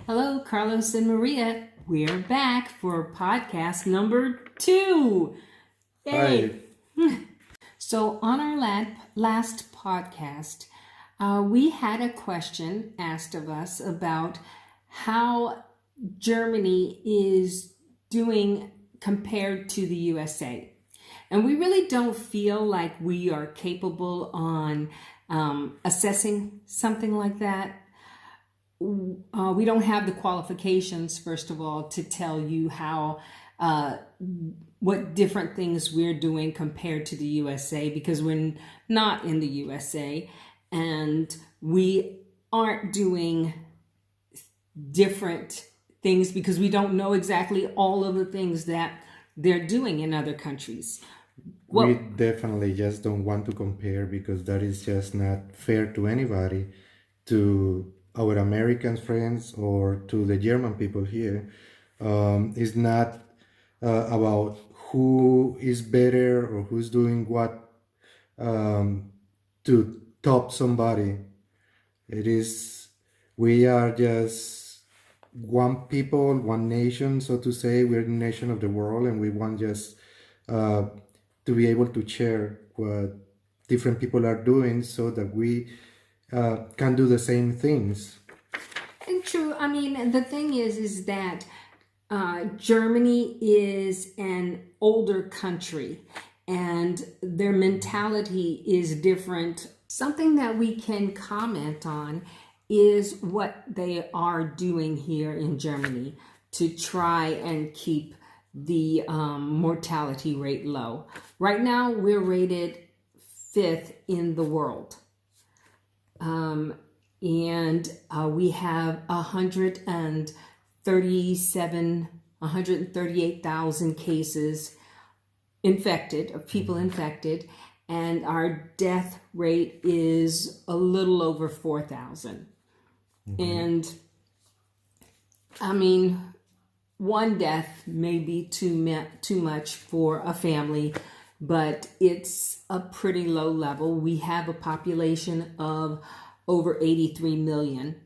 Hello, Carlos and Maria. We're back for podcast number 2. Hi. Yay! So, on our last podcast, we had a question asked of us about how Germany is doing compared to the USA. And we really don't feel like we are capable on assessing something like that. We don't have the qualifications, first of all, to tell you how what different things we're doing compared to the USA, because we're not in the USA and we aren't doing different things because we don't know exactly all of the things that they're doing in other countries. We definitely just don't want to compare because that is just not fair to anybody, to our American friends or to the German people here. It's not about who is better or who's doing what to top somebody. It is, we are just one people, one nation, so to say. We're the nation of the world, and we want just to be able to share what different people are doing so that we can do the same things. And true. I mean, the thing is that Germany is an older country and their mentality is different. Something that we can comment on is what they are doing here in Germany to try and keep the mortality rate low. Right now, we're rated 5th in the world. And we have 138,000 cases infected, of people infected, and our death rate is a little over 4,000. And I mean, one death may be too much for a family, but it's a pretty low level. We have a population of over 83 million.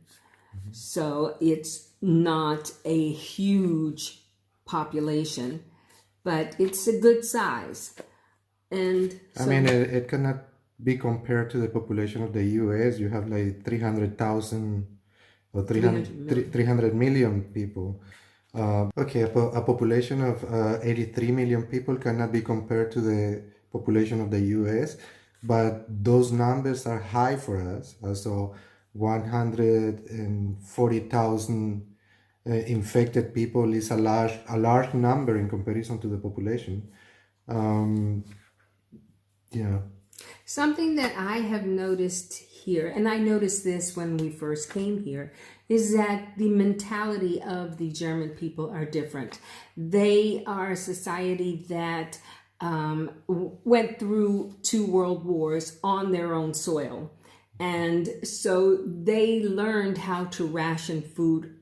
So it's not a huge population, but it's a good size. And so, I mean, it cannot be compared to the population of the US. You have like 300,000 or 300 million people. Okay, a population of 83 million people cannot be compared to the population of the US, but those numbers are high for us. So 140,000 infected people is a large number in comparison to the population. Yeah. Something that I have noticed here, and I noticed this when we first came here, is that the mentality of the German people are different. They are a society that went through 2 world wars on their own soil. And so they learned how to ration food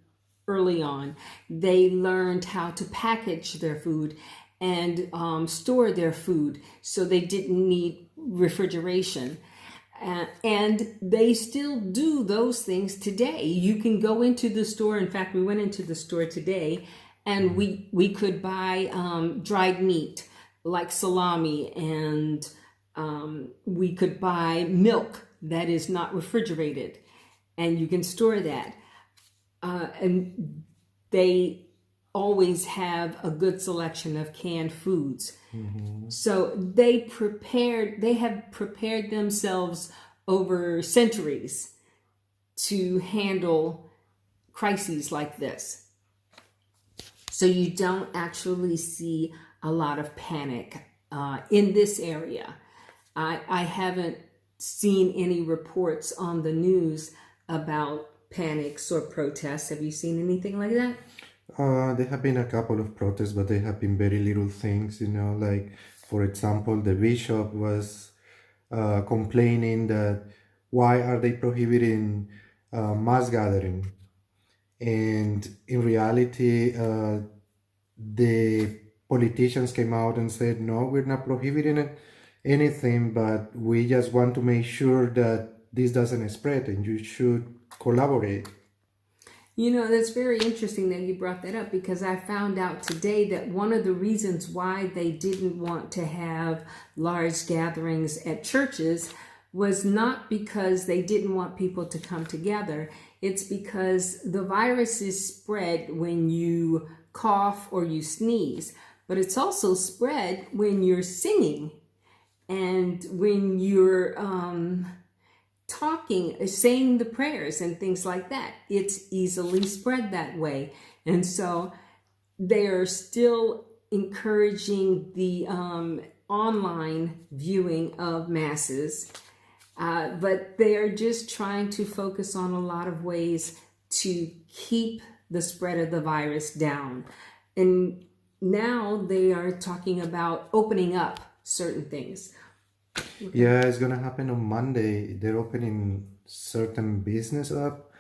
early on. They learned how to package their food and store their food, so they didn't need refrigeration. And they still do those things today. You can go into the store. In fact, we went into the store today and we could buy dried meat like salami, and we could buy milk that is not refrigerated, and you can store that. And they always have a good selection of canned foods. So they have prepared themselves over centuries to handle crises like this. So you don't actually see a lot of panic in this area. I haven't seen any reports on the news about panics or protests. Have you seen anything like that? There have been a couple of protests, but they have been very little things, like, for example, the bishop was complaining that why are they prohibiting mass gathering? And in reality, the politicians came out and said, no, we're not prohibiting anything, but we just want to make sure that this doesn't spread and you should collaborate. You know, that's very interesting that you brought that up because I found out today that one of the reasons why they didn't want to have large gatherings at churches was not because they didn't want people to come together. It's because the virus is spread when you cough or you sneeze, but it's also spread when you're singing and when you're talking, saying the prayers and things like that. It's easily spread that way. And so they are still encouraging the online viewing of masses, but they are just trying to focus on a lot of ways to keep the spread of the virus down. And now they are talking about opening up certain things. Yeah, it's gonna happen on Monday. They're opening certain business up.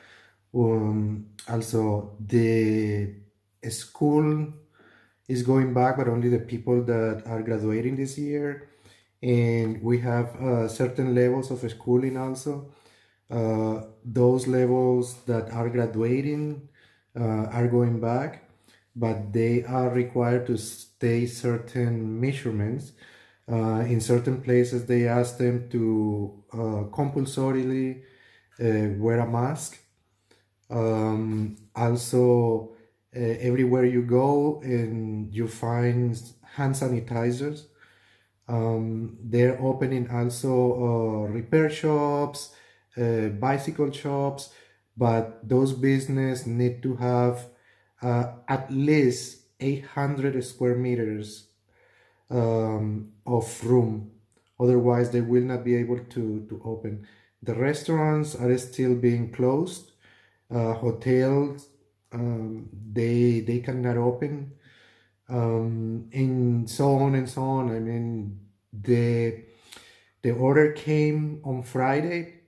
Also, the school is going back, but only the people that are graduating this year. And we have certain levels of schooling also. Those levels that are graduating are going back, but they are required to stay certain measurements. In certain places, they ask them to compulsorily wear a mask. Also, everywhere you go and you find hand sanitizers. They're opening also repair shops, bicycle shops, but those business need to have at least 800 square meters of room. Otherwise, they will not be able to open. The restaurants are still being closed. Hotels, they cannot open, and so on and so on. I mean, the order came on Friday,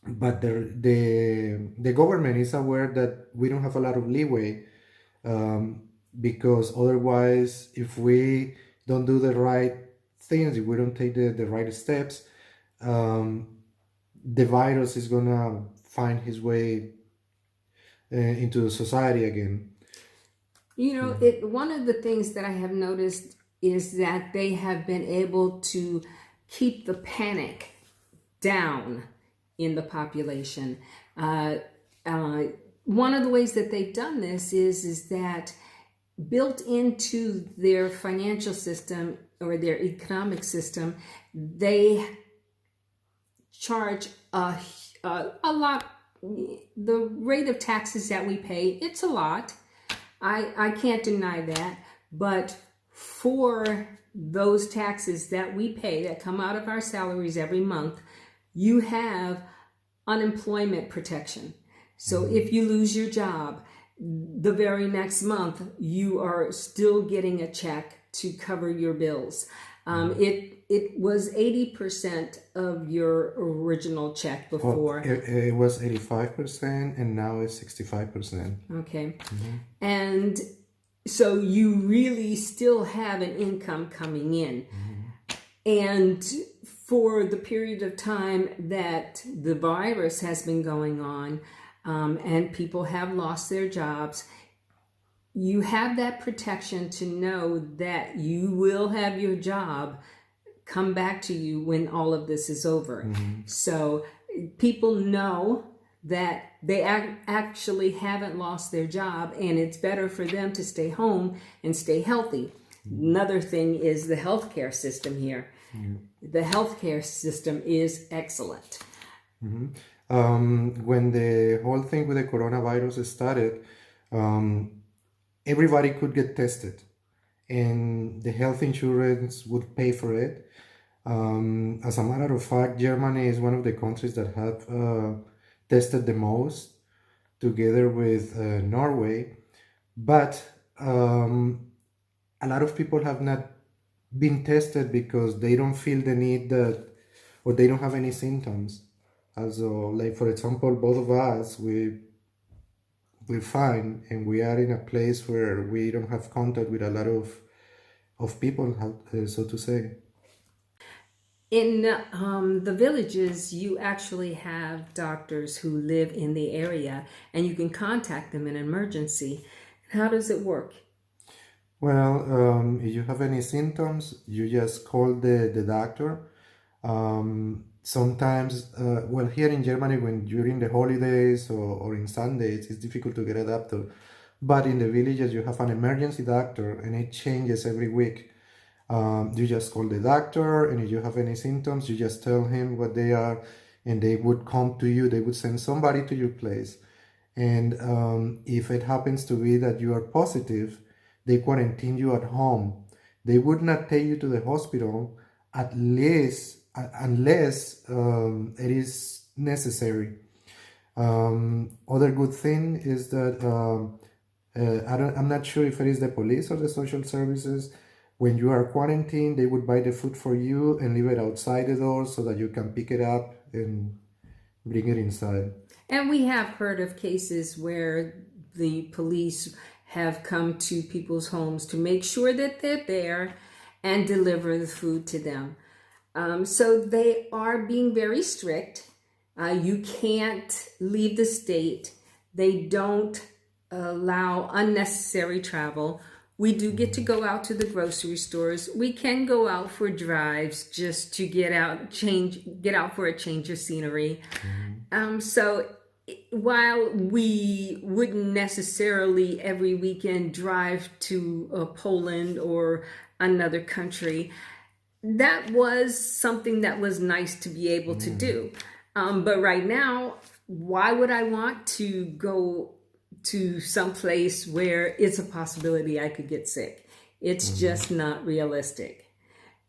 but the government is aware that we don't have a lot of leeway, because otherwise, if we don't do the right things, if we don't take the right steps, the virus is gonna find his way into the society again. You know, one of the things that I have noticed is that they have been able to keep the panic down in the population. One of the ways that they've done this is that built into their financial system or their economic system, they charge a lot. The rate of taxes that we pay, it's a lot. I can't deny that. But for those taxes that we pay that come out of our salaries every month, you have unemployment protection. So if you lose your job, the very next month, you are still getting a check to cover your bills. It was 80% of your original check before. Well, it was 85% and now it's 65%. Okay. And so you really still have an income coming in. And for the period of time that the virus has been going on, and people have lost their jobs, you have that protection to know that you will have your job come back to you when all of this is over. So people know that they actually haven't lost their job, and it's better for them to stay home and stay healthy. Another thing is the healthcare system here. The healthcare system is excellent. When the whole thing with the coronavirus started, everybody could get tested, and the health insurance would pay for it. As a matter of fact, Germany is one of the countries that have tested the most, together with Norway. But a lot of people have not been tested because they don't feel the need that, or they don't have any symptoms. Also, like for example, both of us, we're fine, and we are in a place where we don't have contact with a lot of people, so to say. In the villages, you actually have doctors who live in the area and you can contact them in an emergency. How does it work? Well, if you have any symptoms, you just call the doctor. Sometimes, well, here in Germany, when during the holidays or in Sundays, it's difficult to get a doctor. But in the villages, you have an emergency doctor, and it changes every week. You just call the doctor, and if you have any symptoms, you just tell him what they are, and they would come to you. They would send somebody to your place. And if it happens to be that you are positive, they quarantine you at home. They would not take you to the hospital at least unless it is necessary. Other good thing is that I'm not sure if it is the police or the social services. When you are quarantined, they would buy the food for you and leave it outside the door so that you can pick it up and bring it inside. And we have heard of cases where the police have come to people's homes to make sure that they're there and deliver the food to them. So they are being very strict. You can't leave the state. They don't allow unnecessary travel. We do get to go out to the grocery stores. We can go out for drives just to get out for a change of scenery. So while we wouldn't necessarily every weekend drive to Poland or another country, that was something that was nice to be able to do. But right now, why would I want to go to some place where it's a possibility I could get sick? It's just not realistic.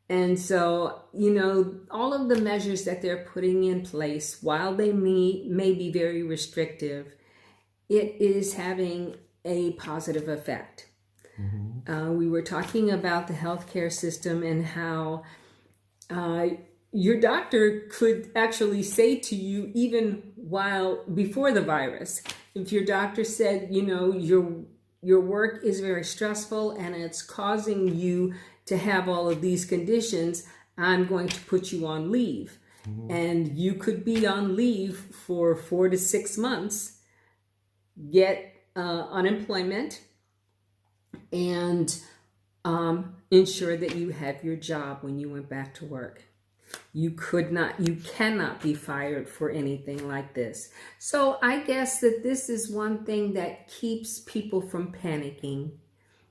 And so, all of the measures that they're putting in place, while they may be very restrictive, it is having a positive effect. We were talking about the healthcare system and how your doctor could actually say to you, even before the virus, if your doctor said, your work is very stressful and it's causing you to have all of these conditions, I'm going to put you on leave. And you could be on leave for 4 to 6 months, get unemployment, and ensure that you have your job when you went back to work. You cannot be fired for anything like this. So I guess that this is one thing that keeps people from panicking,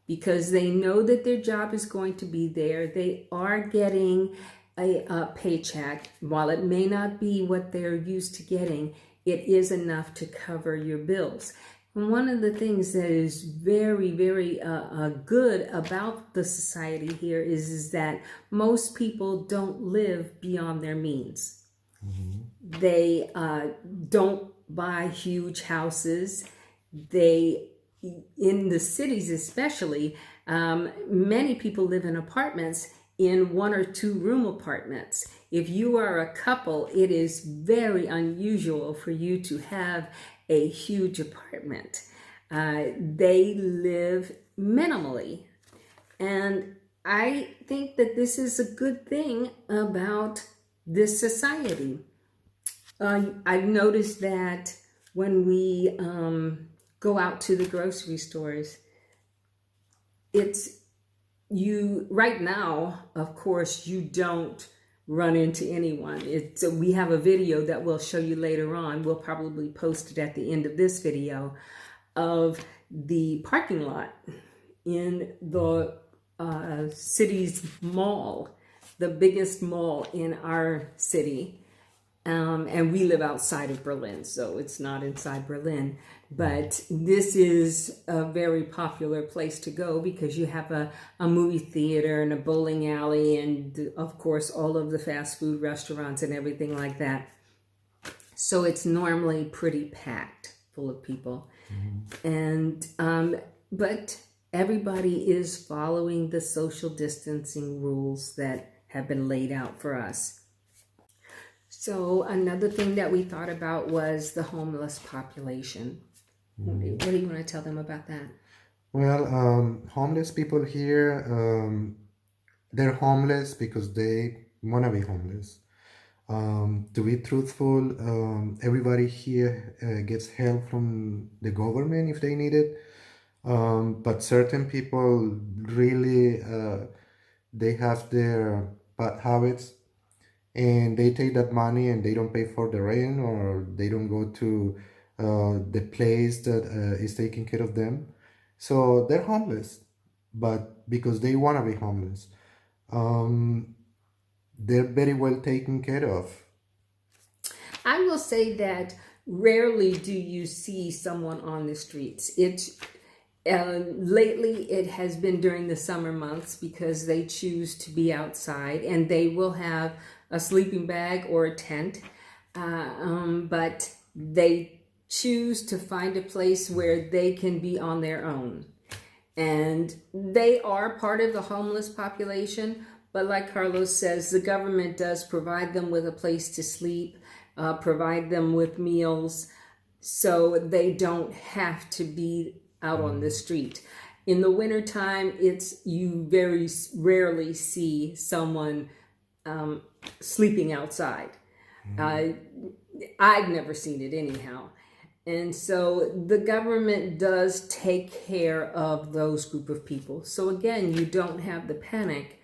because they know that their job is going to be there. They are getting a paycheck. While it may not be what they're used to getting, it is enough to cover your bills. And one of the things that is very, very good about the society here is that most people don't live beyond their means. They don't buy huge houses. In the cities especially, many people live in apartments, in 1 or 2 room apartments. If you are a couple, it is very unusual for you to have a huge apartment. They live minimally. And I think that this is a good thing about this society. I've noticed that when we go out to the grocery stores, right now, of course, you don't run into anyone. We have a video that we'll show you later on. We'll probably post it at the end of this video, of the parking lot in the city's mall, the biggest mall in our city. And we live outside of Berlin, so it's not inside Berlin. But this is a very popular place to go because you have a movie theater and a bowling alley and, of course, all of the fast food restaurants and everything like that. So it's normally pretty packed full of people. And but everybody is following the social distancing rules that have been laid out for us. So another thing that we thought about was the homeless population. What do you want to tell them about that? Well, homeless people here, they're homeless because they wanna be homeless. To be truthful, everybody here gets help from the government if they need it. But certain people really they have their bad habits, and they take that money and they don't pay for the rent, or they don't go to the place that is taking care of them. So they're homeless, but because they want to be homeless, um, they're very well taken care of. I will say that rarely do you see someone on the streets. Lately, it has been during the summer months because they choose to be outside and they will have a sleeping bag or a tent, but they choose to find a place where they can be on their own. And they are part of the homeless population, but like Carlos says, the government does provide them with a place to sleep, provide them with meals, so they don't have to be out on the street. In the wintertime, you very rarely see someone sleeping outside. I've never seen it anyhow. And so the government does take care of those group of people. So again, you don't have the panic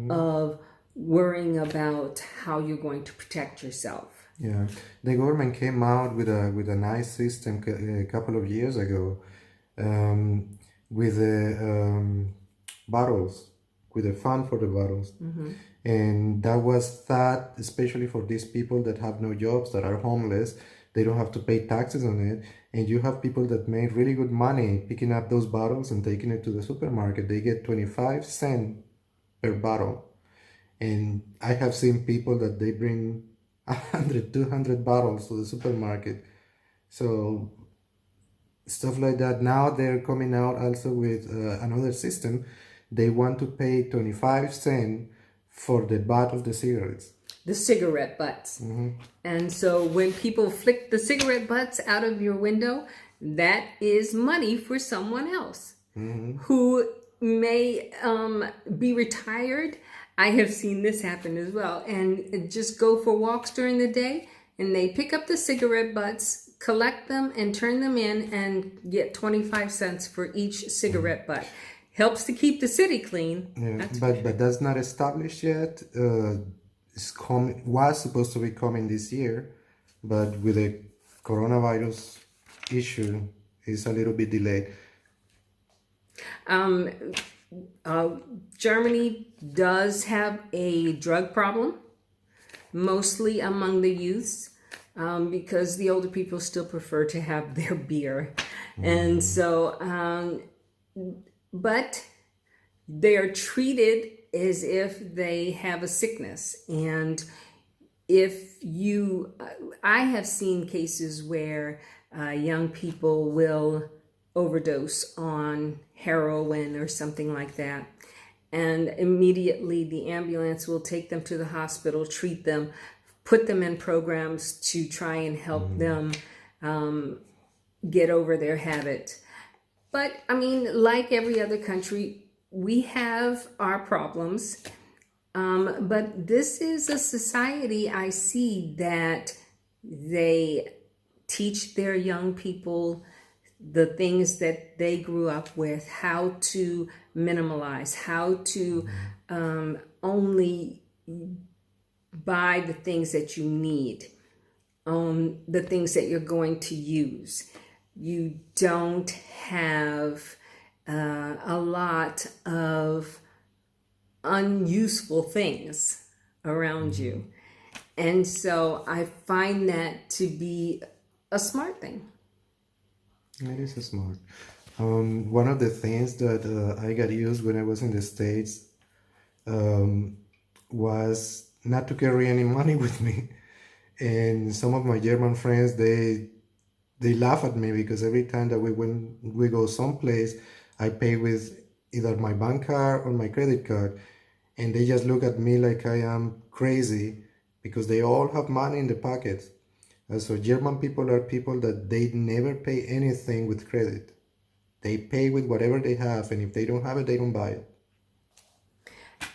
of worrying about how you're going to protect yourself. Yeah, the government came out with a nice system a couple of years ago, with the bottles, with a fund for the bottles. And that was thought, especially for these people that have no jobs, that are homeless, they don't have to pay taxes on it. And you have people that made really good money picking up those bottles and taking it to the supermarket. They get 25 cents per bottle. And I have seen people that they bring 100, 200 bottles to the supermarket. So stuff like that. Now they're coming out also with another system. They want to pay 25 cents for the butt of the cigarettes. The cigarette butts. And so when people flick the cigarette butts out of your window, that is money for someone else who may be retired. I have seen this happen as well, and just go for walks during the day, and they pick up the cigarette butts, collect them, and turn them in, and get 25 cents for each cigarette butt. Helps to keep the city clean. Yeah, but that's not established yet. Was supposed to be coming this year, but with the coronavirus issue, it's a little bit delayed. Germany does have a drug problem, mostly among the youths, because the older people still prefer to have their beer. And so, but they are treated as if they have a sickness. And I have seen cases where young people will overdose on heroin or something like that. And immediately the ambulance will take them to the hospital, treat them, put them in programs to try and help them get over their habit. But I mean, like every other country, we have our problems. But this is a society I see that they teach their young people the things that they grew up with, how to minimalize, how to only buy the things that you need, the things that you're going to use. You don't have a lot of unuseful things around you. And so I find that to be a smart thing. It is smart. One of the things that I got used when I was in the States was not to carry any money with me. And some of my German friends, they laugh at me because every time that we go someplace, I pay with either my bank card or my credit card. And they just look at me like I am crazy because they all have money in the pockets. So German people are people that they never pay anything with credit. They pay with whatever they have, and if they don't have it, they don't buy it.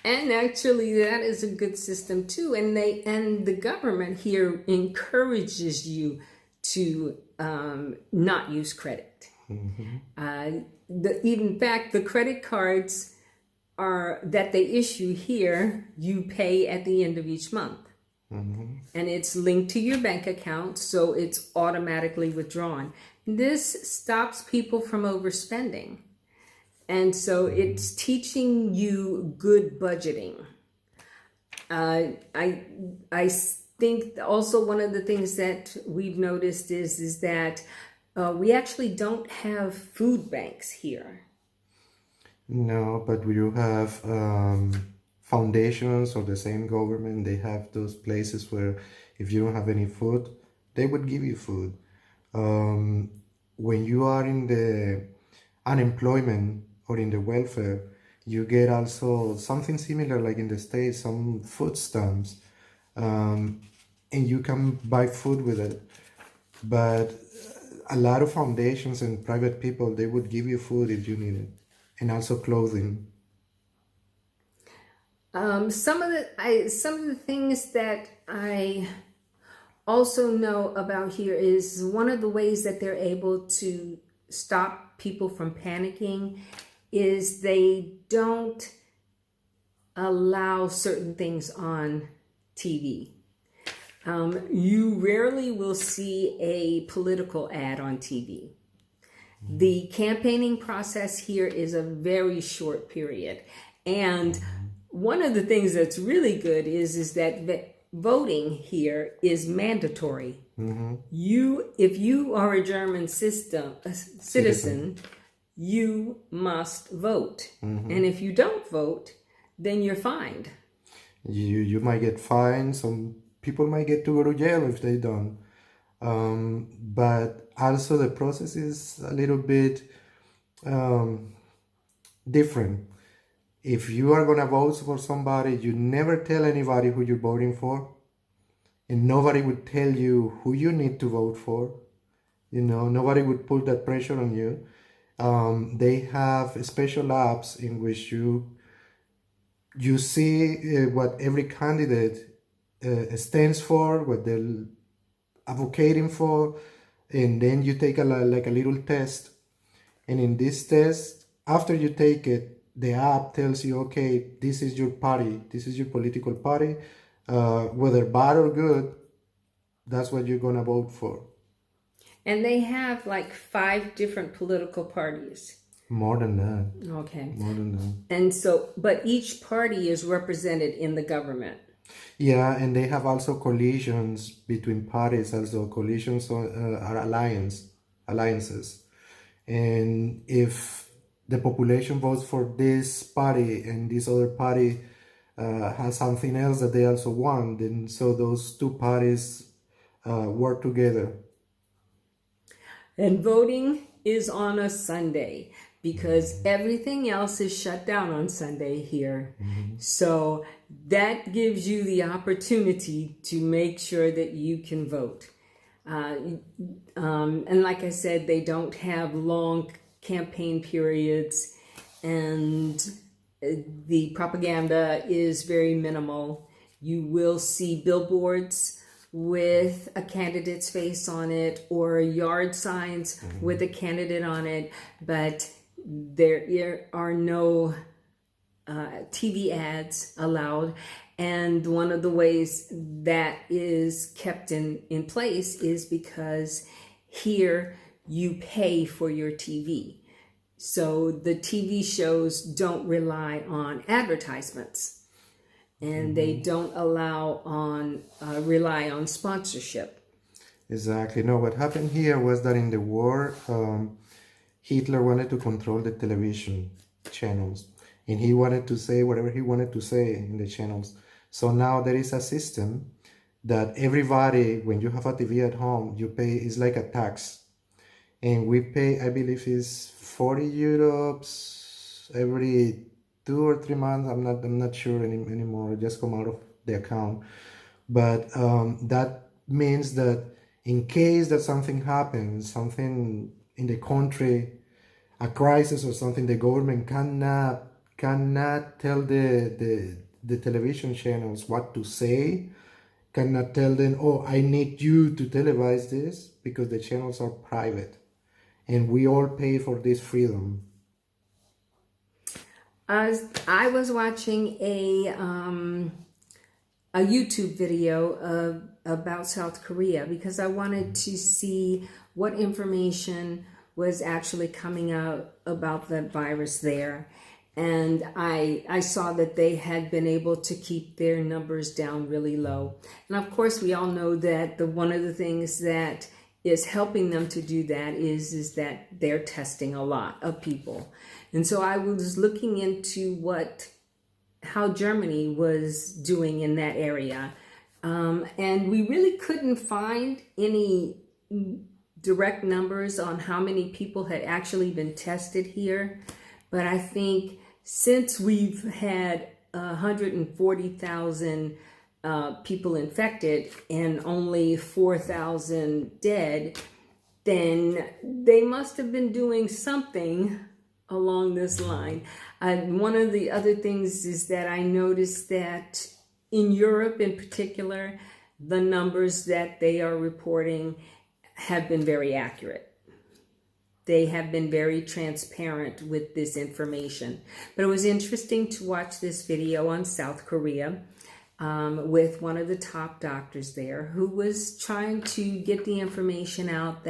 And actually, that is a good system too. And the government here encourages you to not use credit. In fact, the credit cards are that they issue here, you pay at the end of each month. And it's linked to your bank account, so it's automatically withdrawn. This stops people from overspending. And so it's teaching you good budgeting. I think also one of the things that we've noticed is that we actually don't have food banks here. No, but you have foundations or the same government. They have those places where if you don't have any food, they would give you food. When you are in the unemployment or in the welfare, you get also something similar like in the States, some food stamps, and you can buy food with it. But a lot of foundations and private people, they would give you food if you need it, and also clothing. Some of the things that I also know about here is one of the ways that they're able to stop people from panicking is they don't allow certain things on TV. You rarely will see a political ad on TV. The campaigning process here is a very short period. And one of the things that's really good is that voting here is mandatory. If you are a German citizen, you must vote. And if you don't vote, then you're fined. You might get fined. Some people might get to go to jail if they don't. But also the process is a little bit different. If you are gonna vote for somebody, you never tell anybody who you're voting for, and nobody would tell you who you need to vote for. You know, nobody would put that pressure on you. They have special apps in which you see what every candidate stands for, what they're advocating for, and then you take a little test. And in this test, after you take it, the app tells you, okay, this is your party, this is your political party, whether bad or good, that's what you're gonna vote for. And they have like 5 different political parties. More than that. Okay. More than that. And so, but each party is represented in the government. Yeah, and they have also coalitions between parties, also coalitions are alliances. And if the population votes for this party and this other party has something else that they also want, then so those two parties work together. And voting is on a Sunday because everything else is shut down on Sunday here. So that gives you the opportunity to make sure that you can vote. And like I said, they don't have long campaign periods, and the propaganda is very minimal. You will see billboards with a candidate's face on it or yard signs with a candidate on it, but there are no TV ads allowed. And one of the ways that is kept in place is because here you pay for your TV. So the TV shows don't rely on advertisements. And they don't rely on sponsorship. Exactly. No, what happened here was that in the war, Hitler wanted to control the television channels, and he wanted to say whatever he wanted to say in the channels. So now there is a system that everybody, when you have a TV at home, you pay, it's like a tax. And we pay, I believe it's 40 euros every 2 or 3 months. I'm not sure anymore. It just come out of the account. But that means that in case that something happens, something in the country, a crisis or something, the government cannot tell the television channels what to say, cannot tell them, oh, I need you to televise this, because the channels are private and we all pay for this freedom. I was watching a YouTube video about South Korea because I wanted to see what information was actually coming out about the virus there. And I saw that they had been able to keep their numbers down really low. And of course, we all know that one of the things that is helping them to do that is that they're testing a lot of people. And so I was looking into how Germany was doing in that area. And we really couldn't find any direct numbers on how many people had actually been tested here. But I think since we've had 140,000 people infected and only 4,000 dead, then they must have been doing something along this line. One of the other things is that I noticed that in Europe in particular, the numbers that they are reporting have been very accurate. They have been very transparent with this information. But it was interesting to watch this video on South Korea with one of the top doctors there who was trying to get the information out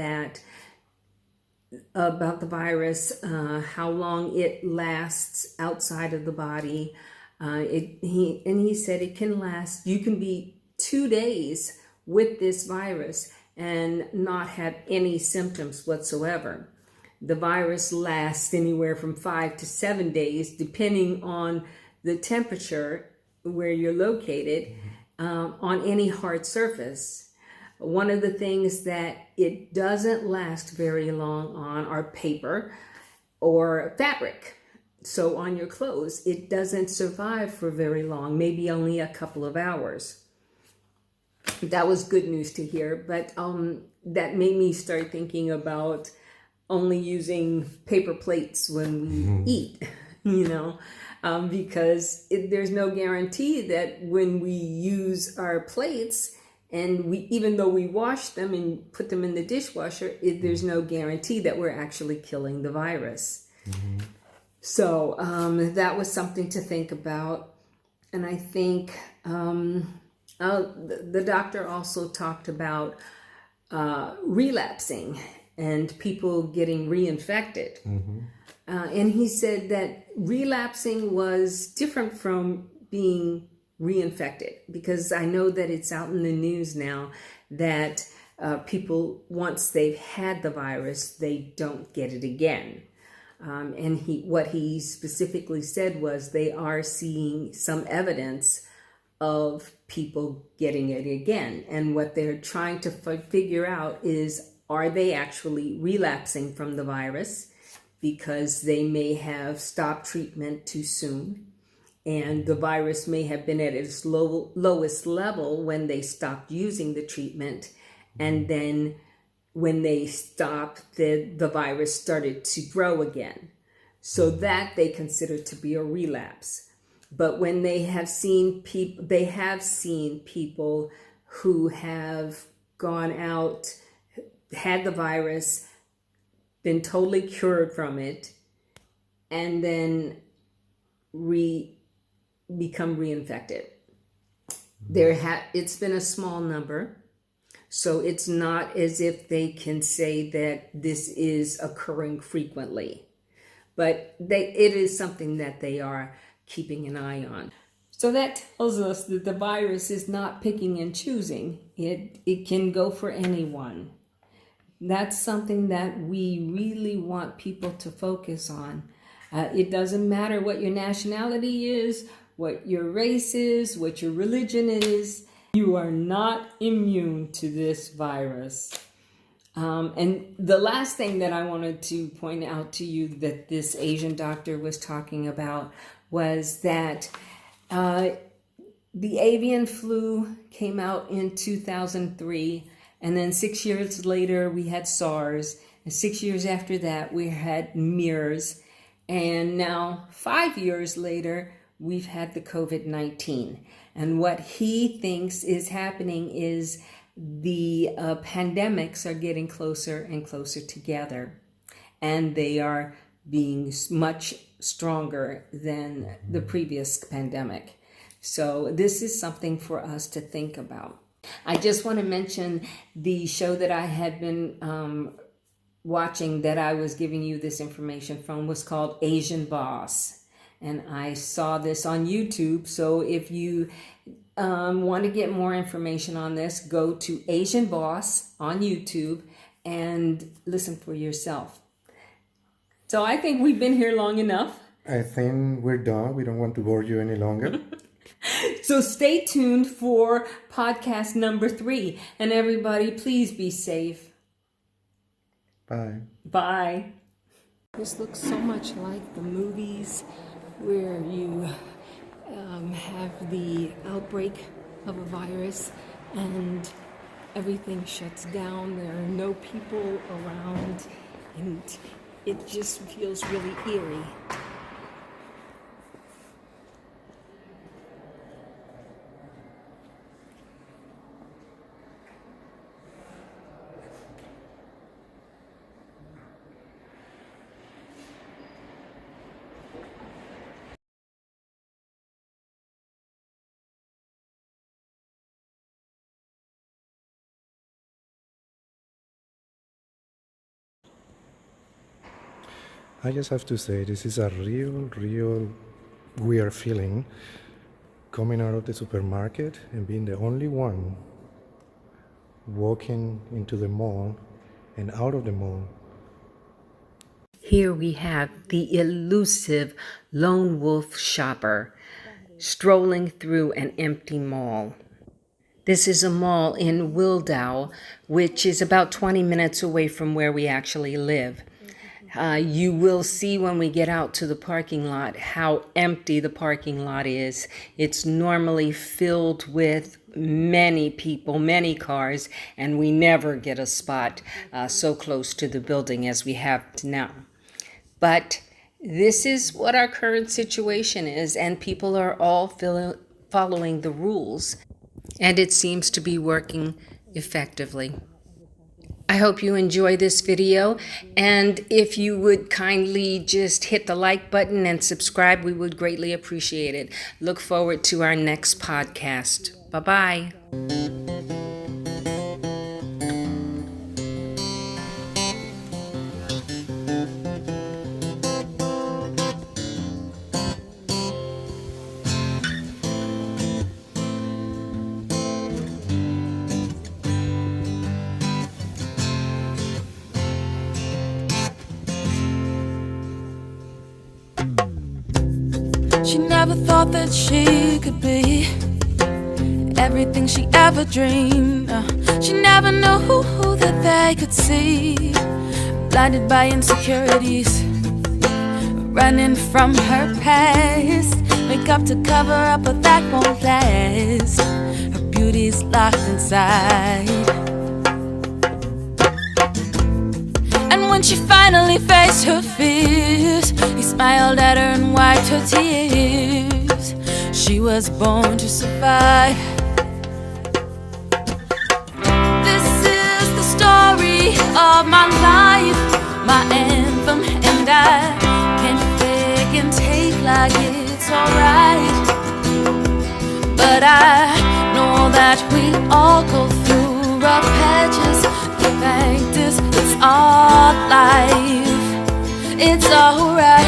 about the virus, how long it lasts outside of the body. He said it can last, you can be 2 days with this virus and not have any symptoms whatsoever. The virus lasts anywhere from 5 to 7 days, depending on the temperature where you're located, on any hard surface. One of the things that it doesn't last very long on are paper or fabric. So on your clothes, it doesn't survive for very long, maybe only a couple of hours. That was good news to hear, but that made me start thinking about only using paper plates when we eat, because there's no guarantee that when we use our plates, and even though we wash them and put them in the dishwasher, there's no guarantee that we're actually killing the virus. Mm-hmm. So that was something to think about. And I think the doctor also talked about relapsing and people getting reinfected. Mm-hmm. And he said that relapsing was different from being reinfected, because I know that it's out in the news now that people, once they've had the virus, they don't get it again. And what he specifically said was they are seeing some evidence of people getting it again. And what they're trying to figure out is, are they actually relapsing from the virus because they may have stopped treatment too soon, and the virus may have been at its lowest level when they stopped using the treatment, and then when they stopped, the virus started to grow again. So that they consider to be a relapse. But when they have seen people who have gone out, had the virus, been totally cured from it, and then become reinfected. It's been a small number, so it's not as if they can say that this is occurring frequently, but it is something that they are keeping an eye on. So that tells us that the virus is not picking and choosing. It can go for anyone. That's something that we really want people to focus on. It doesn't matter what your nationality is, what your race is, what your religion is. You are not immune to this virus. And the last thing that I wanted to point out to you that this Asian doctor was talking about was that the avian flu came out in 2003, and then 6 years later we had SARS, and 6 years after that we had MERS, And now, 5 years later, we've had the COVID-19. And what he thinks is happening is the pandemics are getting closer and closer together. And they are being much stronger than the previous pandemic. So this is something for us to think about. I just want to mention the show that I had been watching, that I was giving you this information from, was called Asian Boss. And I saw this on YouTube. So if you want to get more information on this, go to Asian Boss on YouTube and listen for yourself. So I think we've been here long enough. I think we're done. We don't want to bore you any longer. So stay tuned for podcast number 3. And everybody, please be safe. Bye. Bye. This looks so much like the movies where you have the outbreak of a virus and everything shuts down. There are no people around, and it just feels really eerie. I just have to say, this is a real weird feeling coming out of the supermarket and being the only one walking into the mall and out of the mall. Here we have the elusive lone wolf shopper strolling through an empty mall. This is a mall in Wildau, which is about 20 minutes away from where we actually live. You will see when we get out to the parking lot how empty the parking lot is. It's normally filled with many people, many cars, and we never get a spot so close to the building as we have now. But this is what our current situation is, and people are all following the rules, and it seems to be working effectively. I hope you enjoy this video, and if you would kindly just hit the like button and subscribe, we would greatly appreciate it. Look forward to our next podcast. Bye-bye. She never thought that she could be everything she ever dreamed. She never knew that they could see. Blinded by insecurities, running from her past. Make up to cover up, but that won't last. Her beauty's locked inside. And when she finally faced her fears, he smiled at her and wiped her tears. She was born to survive. This is the story of my life, my anthem, and I can't fake and take like it's alright. But I know that we all go through rough patches. The fact is, it's our life. It's alright,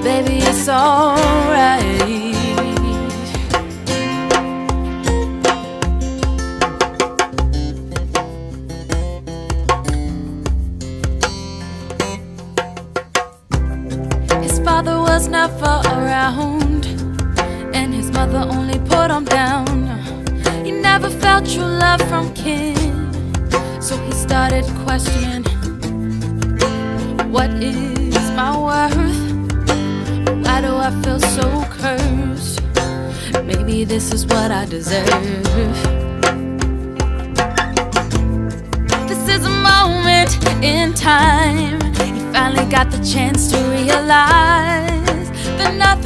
baby, it's alright. His father was never around, and his mother only put him down. He never felt true love from kin, so he started questioning, what is my worth? Why do I feel so cursed? Maybe this is what I deserve. This is a moment In time, he finally got the chance to realize that nothing